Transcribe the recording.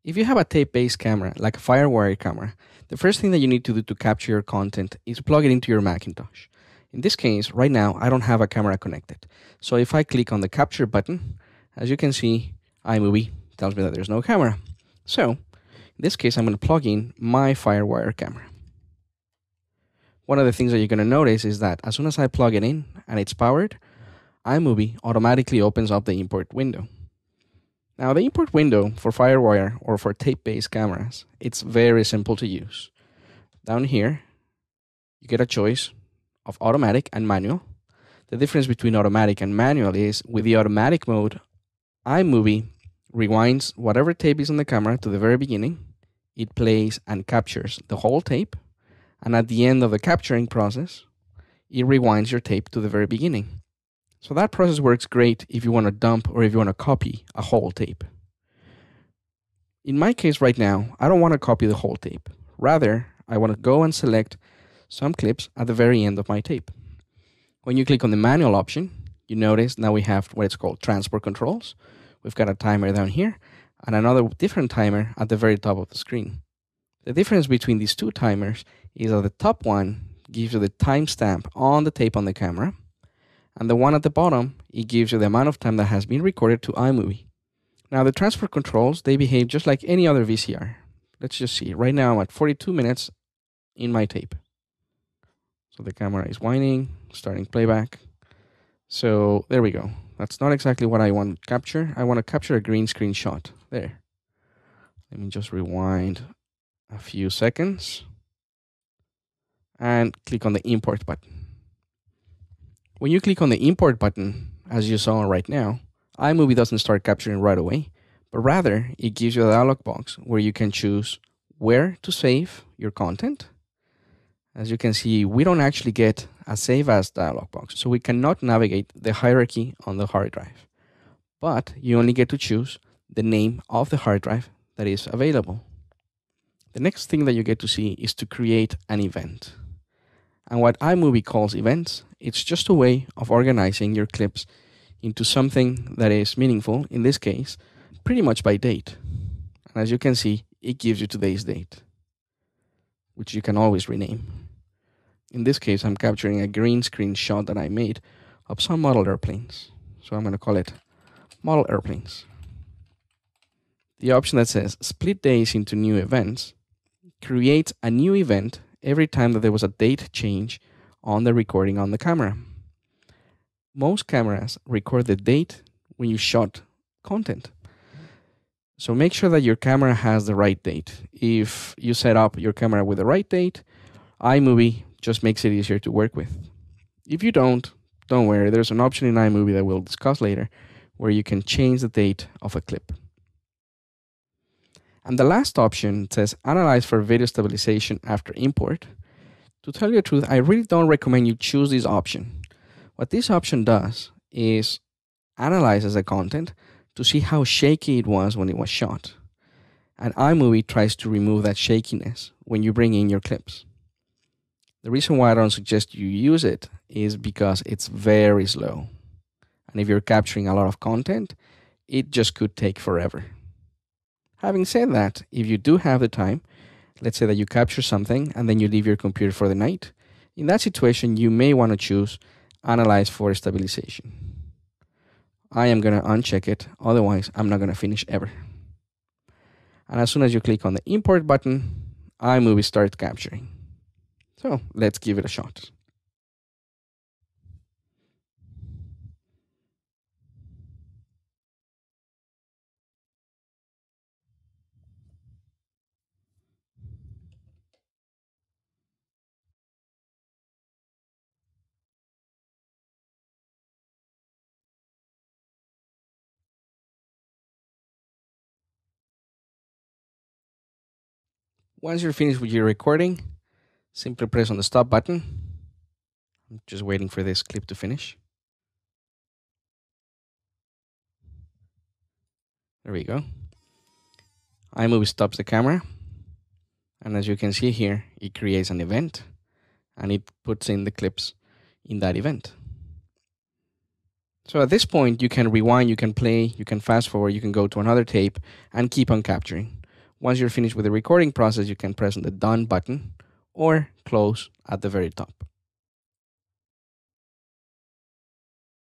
If you have a tape-based camera, like a Firewire camera, the first thing that you need to do to capture your content is plug it into your Macintosh. In this case, right now, I don't have a camera connected. So if I click on the capture button, as you can see, iMovie tells me that there's no camera. So in this case, I'm going to plug in my Firewire camera. One of the things that you're going to notice is that as soon as I plug it in and it's powered, iMovie automatically opens up the import window. Now, the import window for Firewire or for tape-based cameras, it's very simple to use. Down here, you get a choice of automatic and manual. The difference between automatic and manual is with the automatic mode, iMovie rewinds whatever tape is on the camera to the very beginning. It plays and captures the whole tape. And at the end of the capturing process, it rewinds your tape to the very beginning. So that process works great if you want to dump or if you want to copy a whole tape. In my case right now, I don't want to copy the whole tape. Rather, I want to go and select some clips at the very end of my tape. When you click on the manual option, you notice now we have what it's called transport controls. We've got a timer down here and another different timer at the very top of the screen. The difference between these two timers is that the top one gives you the timestamp on the tape on the camera, and the one at the bottom, it gives you the amount of time that has been recorded to iMovie. Now the transport controls, they behave just like any other VCR. Let's just see. Right now I'm at 42 minutes in my tape. So the camera is winding, starting playback. So there we go. That's not exactly what I want to capture. I want to capture a green screen shot. There. Let me just rewind a few seconds and click on the import button. When you click on the import button, as you saw right now, iMovie doesn't start capturing right away, but rather it gives you a dialog box where you can choose where to save your content. As you can see, we don't actually get a save as dialog box, so we cannot navigate the hierarchy on the hard drive. But you only get to choose the name of the hard drive that is available. The next thing that you get to see is to create an event. And what iMovie calls events, it's just a way of organizing your clips into something that is meaningful, in this case, pretty much by date. And as you can see, it gives you today's date, which you can always rename. In this case, I'm capturing a green screen shot that I made of some model airplanes. So I'm going to call it model airplanes. The option that says split days into new events creates a new event every time that there was a date change on the recording on the camera. Most cameras record the date when you shot content. So make sure that your camera has the right date. If you set up your camera with the right date, iMovie just makes it easier to work with. If you don't worry. There's an option in iMovie that we'll discuss later where you can change the date of a clip. And the last option says analyze for video stabilization after import. To tell you the truth, I really don't recommend you choose this option. What this option does is analyzes the content to see how shaky it was when it was shot. And iMovie tries to remove that shakiness when you bring in your clips. The reason why I don't suggest you use it is because it's very slow. And if you're capturing a lot of content, it just could take forever. Having said that, if you do have the time, let's say that you capture something and then you leave your computer for the night, in that situation, you may want to choose Analyze for Stabilization. I am going to uncheck it, otherwise I'm not going to finish ever. And as soon as you click on the import button, iMovie starts capturing. So let's give it a shot. Once you're finished with your recording, simply press on the stop button. I'm just waiting for this clip to finish. There we go. iMovie stops the camera. And as you can see here, it creates an event and it puts in the clips in that event. So at this point, you can rewind, you can play, you can fast forward, you can go to another tape and keep on capturing. Once you're finished with the recording process, you can press on the Done button or Close at the very top.